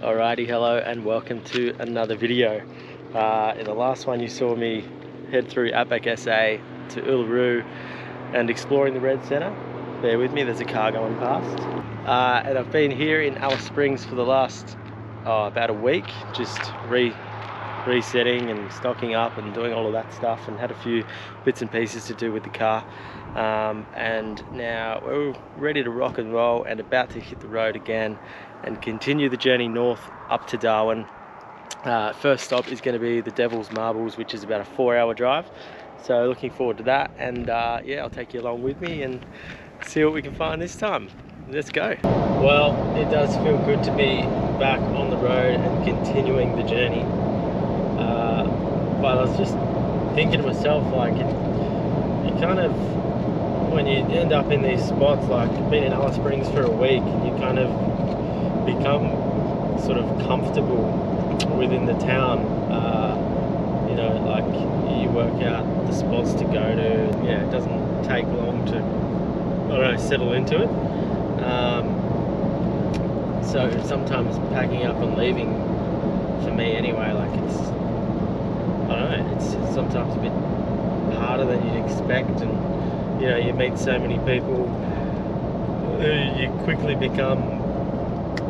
Alrighty, hello and welcome to another video. In the last one you saw me head through Outback SA to Uluru and exploring the Red Centre. Bear with me, there's a car going past. And I've been here in Alice Springs for the last about a week, just resetting and stocking up and doing all of that stuff, and had a few bits and pieces to do with the car. And now we're ready to rock and roll and about to hit the road again and continue the journey north up to Darwin. First stop is going to be the Devil's Marbles, which is about a 4-hour drive, so looking forward to that. And yeah, I'll take you along with me and see what we can find this time. Let's go. Well, it does feel good to be back on the road and continuing the journey, but I was just thinking to myself, like, you kind of, when you end up in these spots, like being in Alice Springs for a week, you kind of become sort of comfortable within the town. You know, like you work out the spots to go to. Yeah, it doesn't take long to, I don't know, settle into it. So sometimes packing up and leaving, for me anyway, like it's, I don't know, it's sometimes a bit harder than you'd expect, and you know, you meet so many people who you quickly become,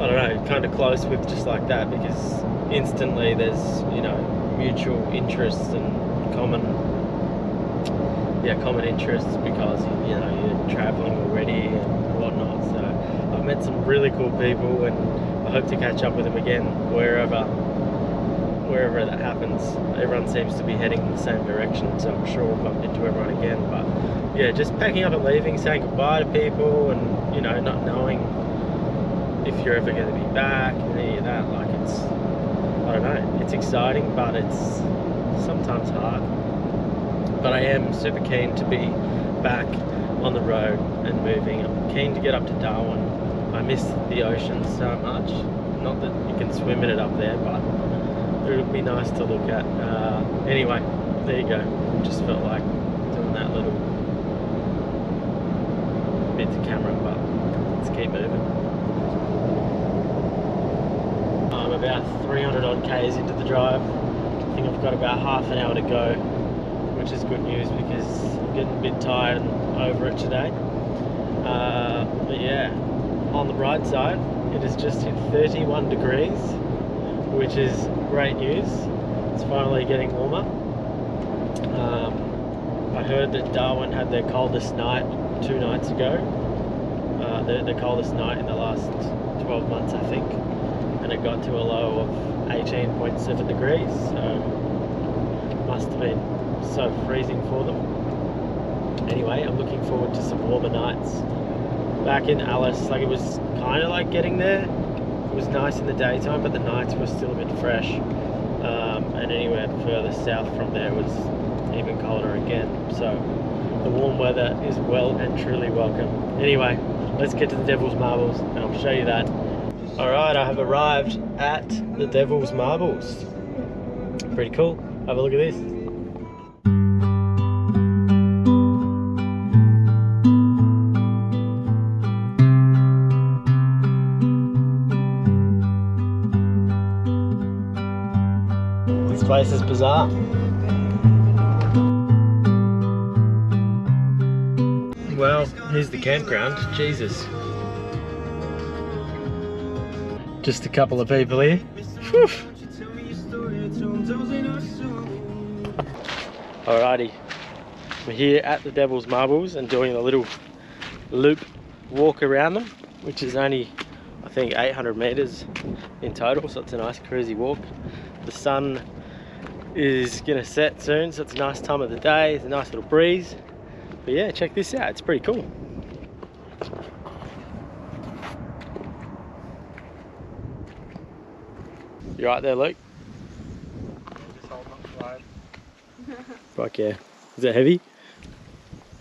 I don't know, kind of close with just like that, because instantly there's, you know, mutual interests and common interests, because, you know, you're traveling already and whatnot. So I've met some really cool people, and I hope to catch up with them again wherever that happens. Everyone seems to be heading in the same direction, so I'm sure we'll bump into everyone again. But yeah, just packing up and leaving, saying goodbye to people, and, you know, not knowing if you're ever going to be back and any of that. Like, it's, I don't know, it's exciting, but it's sometimes hard. But I am super keen to be back on the road and moving. I'm keen to get up to Darwin. I miss the ocean so much. Not that you can swim in it up there, but it would be nice to look at. Anyway, there you go. Just felt like doing that little bit to camera, but let's keep moving. I'm about 300 odd Ks into the drive. I think I've got about half an hour to go, which is good news because I'm getting a bit tired and over it today. But yeah, on the bright side, it has just hit 31 degrees, which is great news. It's finally getting warmer. I heard that Darwin had their coldest night 2 nights ago. The coldest night in the last 12 months, I think. And it got to a low of 18.7 degrees, so must have been so freezing for them. Anyway, I'm looking forward to some warmer nights back in Alice. Like, it was kind of like getting there. It was nice in the daytime, but the nights were still a bit fresh. And anywhere further south from there was even colder again. So the warm weather is well and truly welcome. Anyway, let's get to the Devil's Marbles and I'll show you that. Alright, I have arrived at the Devil's Marbles. Pretty cool. Have a look at this. This place is bizarre. Well, here's the campground. Jesus. Just a couple of people here. Whew. Alrighty, we're here at the Devil's Marbles and doing a little loop walk around them, which is only, I think, 800 meters in total, so it's a nice cruisy walk. The sun is gonna set soon, so it's a nice time of the day. It's a nice little breeze. But yeah, check this out, it's pretty cool. You right there, Luke? Just hold on the line. Fuck yeah. Is it heavy?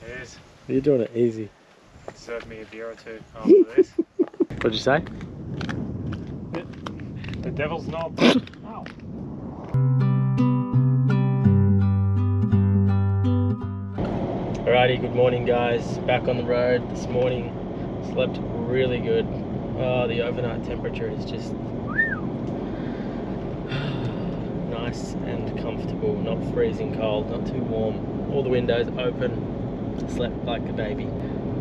It is. You're doing it easy. Serve me a beer or two after this. What'd you say? The Devil's Knob. Ow. Alrighty, good morning guys. Back on the road this morning. Slept really good. Oh, the overnight temperature is just nice and comfortable, not freezing cold, not too warm. All the windows open, slept like a baby.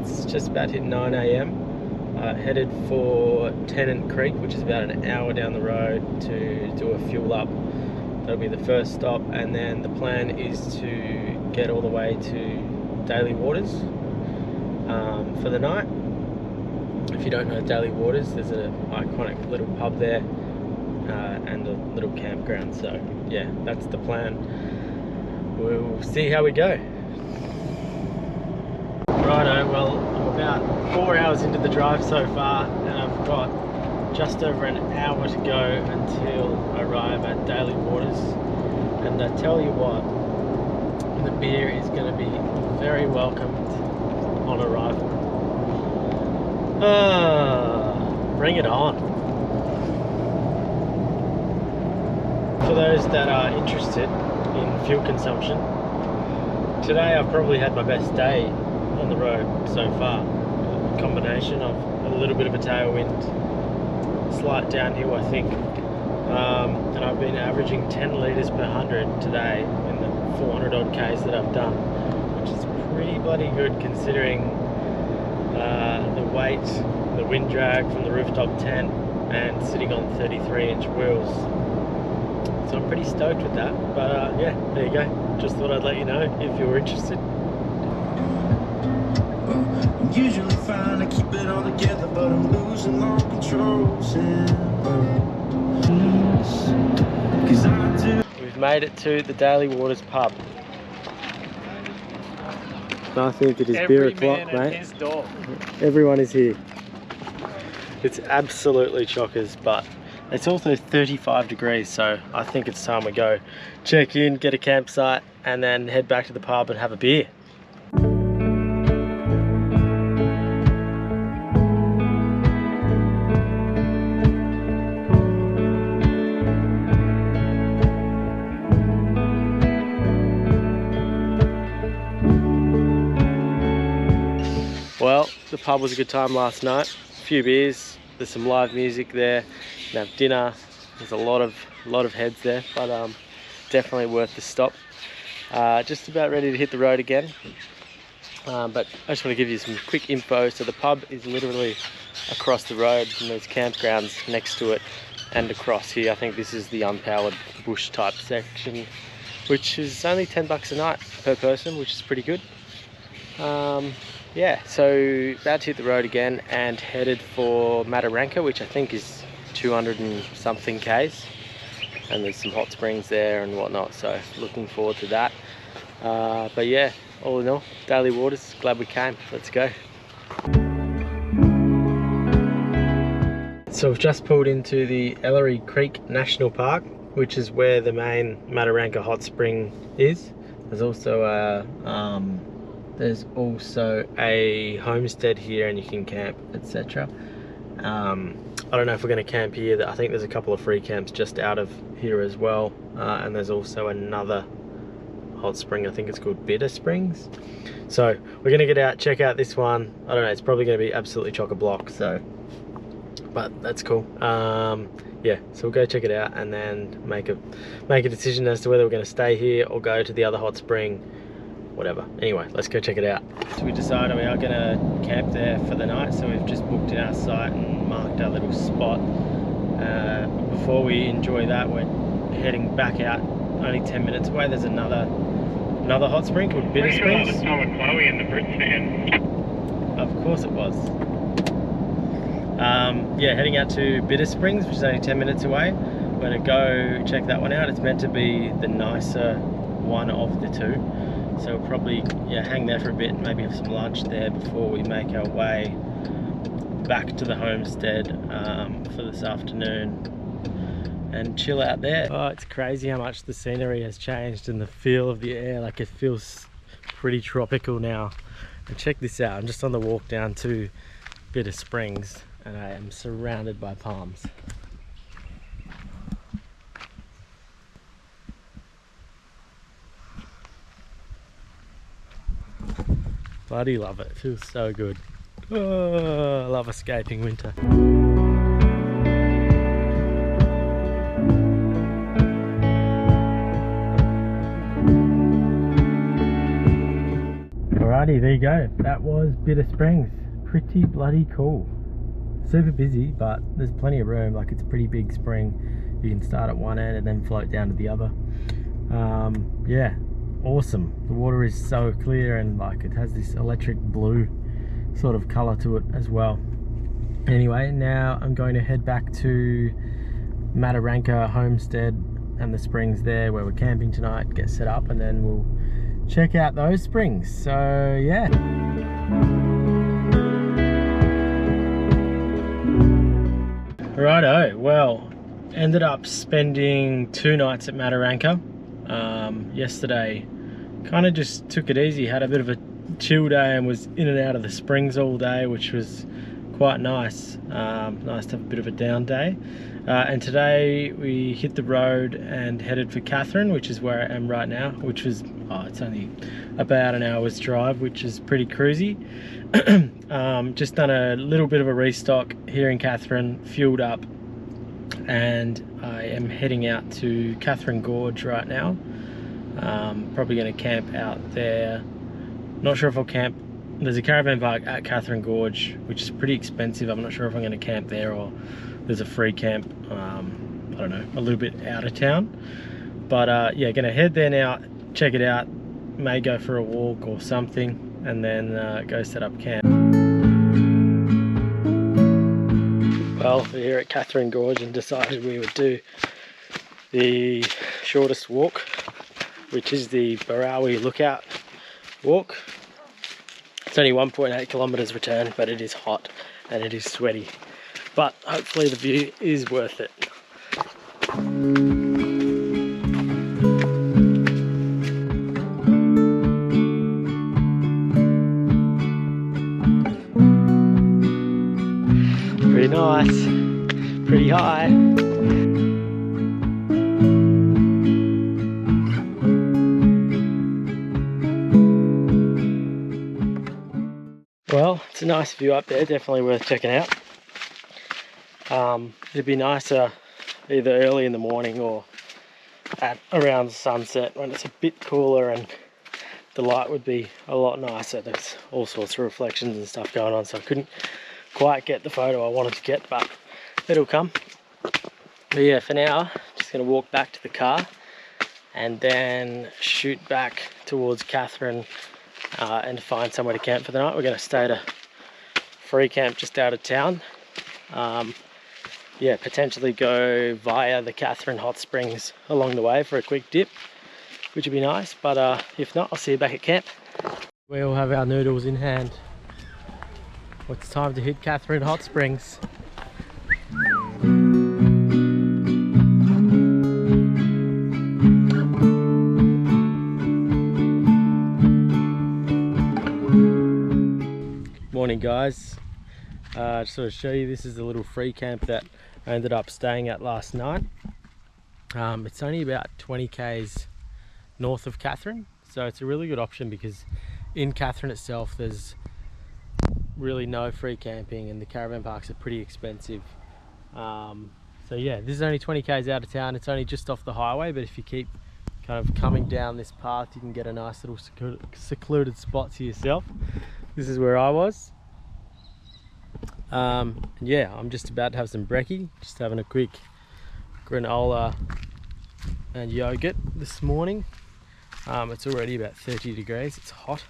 It's just about hit 9 AM. Headed for Tennant Creek, which is about an hour down the road, to do a fuel up. That'll be the first stop, and then the plan is to get all the way to Daly Waters for the night. If you don't know Daly Waters, there's an iconic little pub there and a little campground. So yeah, that's the plan. We'll see how we go. Righto, well, I'm about 4 hours into the drive so far, and I've got just over an hour to go until I arrive at Daly Waters. And I tell you what, the beer is going to be very welcomed on arrival. Bring it on. For those that are interested in fuel consumption, today I've probably had my best day on the road so far. A combination of a little bit of a tailwind, slight downhill I think, and I've been averaging 10 litres per 100 today in the 400 odd Ks that I've done, which is pretty bloody good considering the weight, the wind drag from the rooftop tent, and sitting on 33-inch wheels. So I'm pretty stoked with that, but yeah, there you go. Just thought I'd let you know if you're interested. Usually fine, I keep it all together, but I'm losing all control. We've made it to the Daly Waters pub. I think it is beer o'clock, mate. His dog. Everyone is here. It's absolutely chockers, but it's also 35 degrees, so I think it's time we go check in, get a campsite, and then head back to the pub and have a beer. Well, the pub was a good time last night. A few beers, there's some live music there. We have dinner. There's a lot of heads there, but definitely worth the stop. Just about ready to hit the road again. But I just want to give you some quick info. So the pub is literally across the road, and there's campgrounds next to it and across here. I think this is the unpowered bush type section, which is only $10 a night per person, which is pretty good. Yeah, so about to hit the road again and headed for Mataranka, which I think is 200 and something Ks, and there's some hot springs there and whatnot, so looking forward to that. But yeah, all in all, Daly Waters, glad we came. Let's go. So we've just pulled into the Ellery Creek National Park, which is where the main Mataranka hot spring is. There's also a homestead here, and you can camp, etc. I don't know if we're going to camp here. I think there's a couple of free camps just out of here as well, and there's also another hot spring. I think it's called Bitter Springs. So we're going to get out, check out this one. I don't know, it's probably going to be absolutely chock-a-block, so, but that's cool. Yeah, so we'll go check it out and then make a decision as to whether we're going to stay here or go to the other hot spring, whatever. Anyway, let's go check it out. So we decided we are going to camp there for the night, so we've just booked in our site and marked our little spot. Before we enjoy that, we're heading back out, only 10 minutes away. There's another hot spring called Bitter Springs. Pretty sure that was Tom and Chloe in the Brits fan. Of course it was. Yeah, heading out to Bitter Springs, which is only 10 minutes away. We're going to go check that one out. It's meant to be the nicer one of the two. So we'll probably hang there for a bit and maybe have some lunch there before we make our way back to the homestead for this afternoon and chill out there. Oh, it's crazy how much the scenery has changed and the feel of the air. Like, it feels pretty tropical now. And check this out, I'm just on the walk down to Bitter Springs and I am surrounded by palms. Bloody love it, it feels so good. Oh, I love escaping winter. Alrighty, there you go. That was Bitter Springs. Pretty bloody cool. Super busy, but there's plenty of room. Like, it's a pretty big spring. You can start at one end and then float down to the other. Yeah, awesome. The water is so clear, and like it has this electric blue sort of color to it as well. Anyway, now I'm going to head back to Mataranka homestead and the springs there where we're camping tonight, get set up, and then we'll check out those springs. So yeah. Righto, well, ended up spending 2 nights at Mataranka. Yesterday kind of just took it easy, had a bit of a chill day and was in and out of the springs all day, which was quite nice. Nice to have a bit of a down day. And today we hit the road and headed for Katherine, which is where I am right now, which was, it's only about an hour's drive, which is pretty cruisy. Just done a little bit of a restock here in Katherine, fueled up, and I am heading out to Katherine Gorge right now. Probably going to camp out there. Not sure if I'll camp. There's a caravan park at Katherine Gorge, which is pretty expensive. I'm not sure if I'm going to camp there or there's a free camp, I don't know, a little bit out of town. But yeah, going to head there now, check it out, may go for a walk or something, and then go set up camp. Well, we're here at Katherine Gorge and decided we would do the shortest walk, which is the Barawi Lookout walk. It's only 1.8 kilometers return, but it is hot and it is sweaty. But hopefully the view is worth it. Pretty nice, pretty high. Well, it's a nice view up there, definitely worth checking out. It'd be nicer either early in the morning or at around sunset when it's a bit cooler and the light would be a lot nicer. There's all sorts of reflections and stuff going on, so I couldn't quite get the photo I wanted to get, but it'll come. But yeah, for now, just going to walk back to the car and then shoot back towards Katherine and find somewhere to camp for the night. We're going to stay at a free camp just out of town. Yeah, potentially go via the Katherine hot springs along the way for a quick dip, which would be nice. But if not, I'll see you back at camp. We all have our noodles in hand. It's time to hit Katherine hot springs. Morning guys, just sort of show you, this is the little free camp that I ended up staying at last night. It's only about 20 k's north of Katherine, so it's a really good option because in Katherine itself there's really no free camping and the caravan parks are pretty expensive. So yeah, this is only 20 k's out of town. It's only just off the highway, but if you keep kind of coming down this path you can get a nice little secluded spot to yourself. This is where I was. Yeah, I'm just about to have some brekkie, just having a quick granola and yogurt this morning. It's already about 30 degrees, it's hot.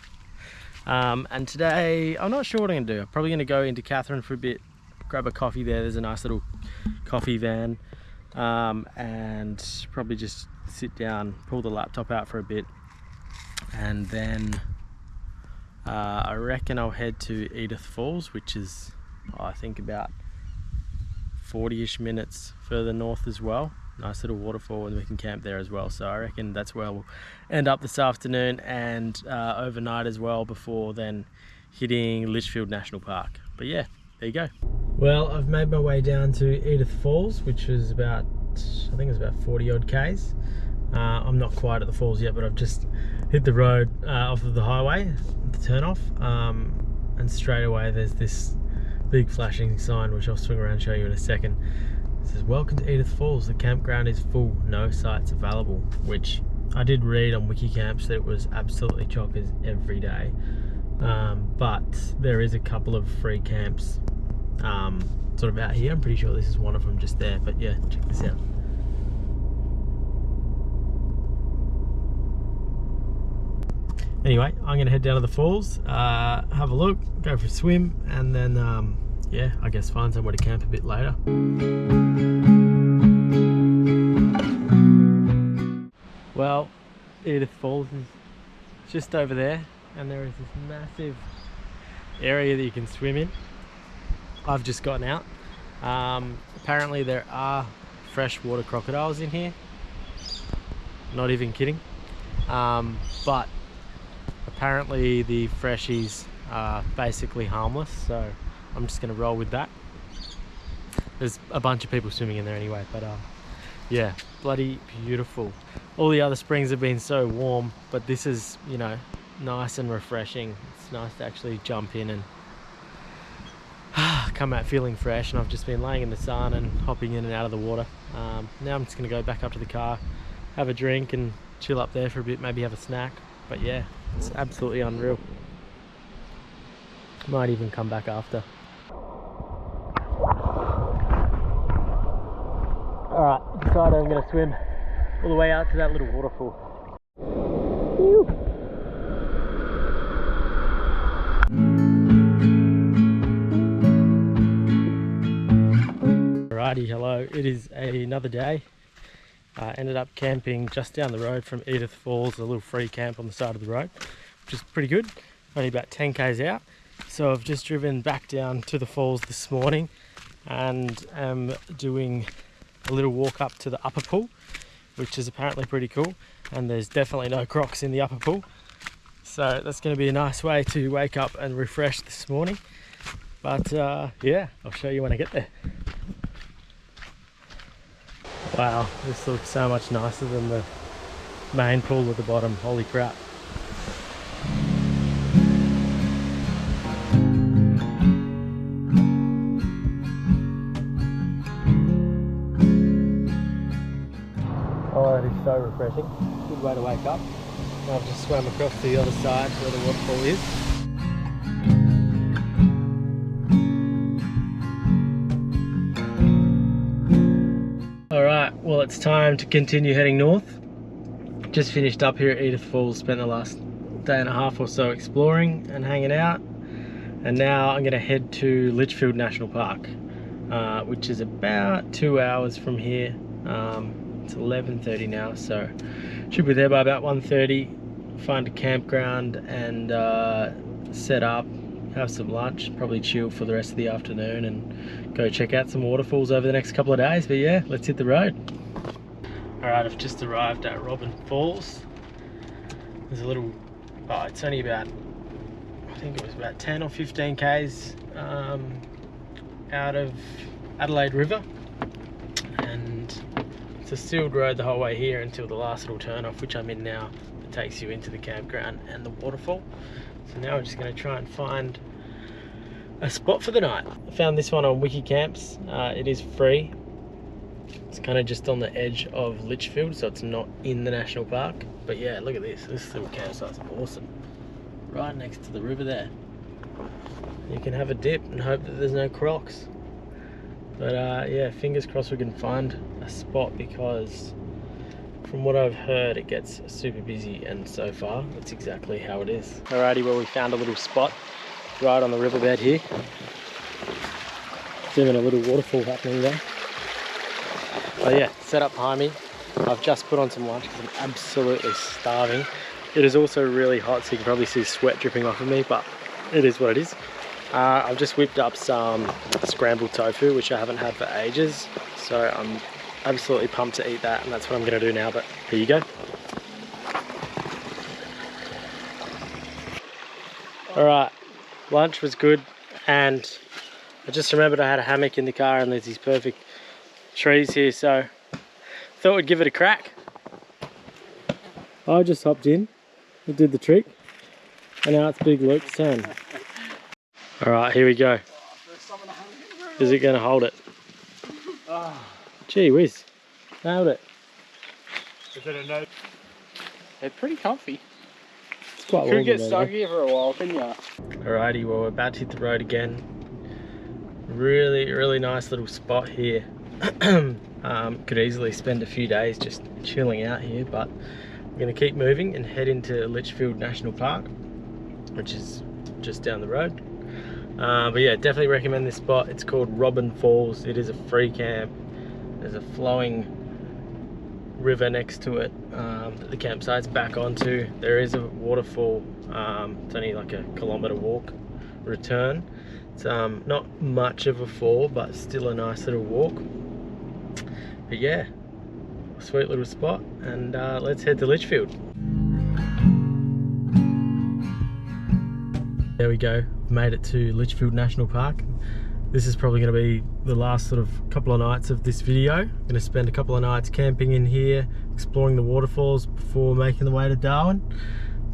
And today, I'm not sure what I'm going to do. I'm probably going to go into Katherine for a bit, grab a coffee there. There's a nice little coffee van, and probably just sit down, pull the laptop out for a bit, and then I reckon I'll head to Edith Falls, which is I think about 40-ish minutes further north as well. Nice little waterfall, and we can camp there as well. So I reckon that's where we'll end up this afternoon and overnight as well, before then hitting Litchfield National Park. But yeah, there you go. Well, I've made my way down to Edith Falls, which is about, I think it's about 40 odd k's. I'm not quite at the falls yet, but I've just hit the road off of the highway, the turn off, and straight away there's this big flashing sign, which I'll swing around and show you in a second. It says, "Welcome to Edith Falls, the campground is full, no sites available," which I did read on Wikicamps that it was absolutely chockers every day. but there is a couple of free camps sort of out here. I'm pretty sure this is one of them just there, but yeah, check this out. Anyway, I'm gonna head down to the falls, have a look, go for a swim, and then yeah, I guess find somewhere to camp a bit later. Well, Edith Falls is just over there, and there is this massive area that you can swim in. I've just gotten out. Apparently there are freshwater crocodiles in here. Not even kidding. But apparently the freshies are basically harmless, so I'm just gonna roll with that. There's a bunch of people swimming in there anyway, but yeah, bloody beautiful. All the other springs have been so warm, but this is, you know, nice and refreshing. It's nice to actually jump in and come out feeling fresh, and I've just been laying in the sun and hopping in and out of the water. Now I'm just gonna go back up to the car, have a drink and chill up there for a bit, maybe have a snack. But yeah, it's absolutely unreal. Might even come back after. Alright, decided I'm going to swim all the way out to that little waterfall. Whew. Alrighty, hello. It is another day. I ended up camping just down the road from Edith Falls, a little free camp on the side of the road, which is pretty good. Only about 10 k's out. So I've just driven back down to the falls this morning and am doing a little walk up to the upper pool, which is apparently pretty cool, and there's definitely no crocs in the upper pool, so that's going to be a nice way to wake up and refresh this morning. But yeah, I'll show you when I get there. Wow, this looks so much nicer than the main pool at the bottom. Holy crap. Oh, that is so refreshing. Good way to wake up. Now I've just swam across to the other side where the waterfall is. Alright, well it's time to continue heading north. Just finished up here at Edith Falls, spent the last day and a half or so exploring and hanging out. And now I'm going to head to Litchfield National Park, which is about 2 hours from here. It's 11:30 now, so should be there by about 1:30. Find a campground and set up, have some lunch, probably chill for the rest of the afternoon and go check out some waterfalls over the next couple of days. But yeah, let's hit the road. Alright, I've just arrived at Robin Falls. There's a little, oh, it's only about, I think it was about 10 or 15 k's out of Adelaide River, and it's a sealed road the whole way here until the last little turn off, which I'm in now. It takes you into the campground and the waterfall. So now I'm just going to try and find a spot for the night. I found this one on Wiki Camps. It is free. It's kind of just on the edge of Litchfield, so it's not in the national park. But yeah, look at this. This little campsite's awesome. Right next to the river there. You can have a dip and hope that there's no crocs. But yeah, fingers crossed we can find a spot, because from what I've heard it gets super busy, and so far that's exactly how it is. Alrighty, well we found a little spot right on the riverbed here. There's even a little waterfall happening there. Oh yeah, set up behind me. I've just put on some lunch because I'm absolutely starving. It is also really hot, so you can probably see sweat dripping off of me, but it is what it is. I've just whipped up some scrambled tofu, which I haven't had for ages, so I'm absolutely pumped to eat that, and that's what I'm going to do now. But here you go. Alright, lunch was good, and I just remembered I had a hammock in the car and there's these perfect trees here, so thought we'd give it a crack. I just hopped in, it did the trick, and now it's Big Luke's turn. Alright, here we go. Is it going to hold it? Gee whiz, nailed it. Is it a no? They're pretty comfy. Could get stuck here for a while, couldn't ya? Alrighty, well we're about to hit the road again. Really nice little spot here. Could easily spend a few days just chilling out here, but we're going to keep moving and head into Litchfield National Park, which is just down the road. But yeah, definitely recommend this spot. It's called Robin Falls. It is a free camp. There's a flowing river next to it that the campsite's back onto. There is a waterfall. It's only like a kilometre walk return. It's not much of a fall, but still a nice little walk. But yeah, sweet little spot, and let's head to Litchfield. There we go, made it to Litchfield National Park. This is probably going to be the last sort of couple of nights of this video. I'm going to spend a couple of nights camping in here, exploring the waterfalls before making the way to Darwin.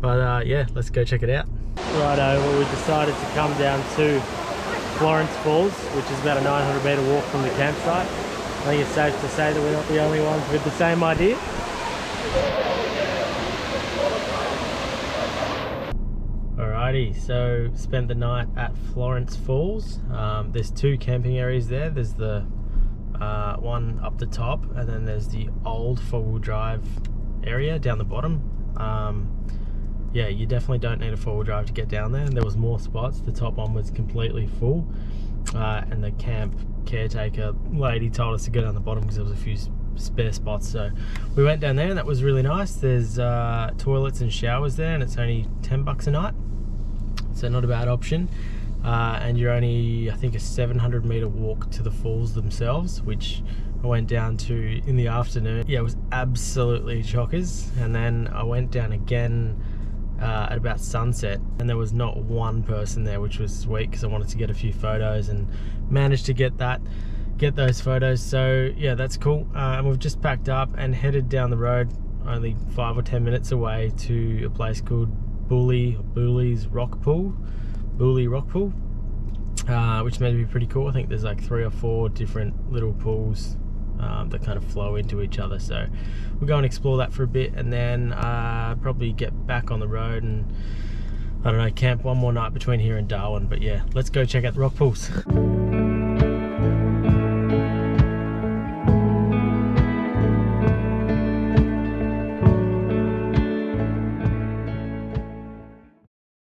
But yeah, let's go check it out. Righto, well, we decided to come down to Florence Falls, which is about a 900 metre walk from the campsite. I think it's safe to say that we're not the only ones with the same idea. Alrighty, so spent the night at Florence Falls. There's two camping areas there. There's the one up the top, and then there's the old four-wheel drive area down the bottom. Yeah, you definitely don't need a four-wheel drive to get down there, and there was more spots. The top one was completely full, and the camp caretaker lady told us to go down the bottom because there was a few spare spots, so we went down there and that was really nice. There's toilets and showers there, and it's only $10 a night, so not a bad option. And you're only, I think, a 700 metre walk to the falls themselves, which I went down to in the afternoon. Yeah, it was absolutely chockers. And then I went down again at about sunset, and there was not one person there, which was sweet because I wanted to get a few photos and managed to get those photos. So yeah, that's cool. And we've just packed up and headed down the road, only 5 or 10 minutes away, to a place called Booley's Rock Pool, which may be pretty cool. I think there's like 3 or 4 different little pools that kind of flow into each other, so we'll go and explore that for a bit, and then probably get back on the road and, I don't know, camp one more night between here and Darwin. But yeah, let's go check out the rock pools.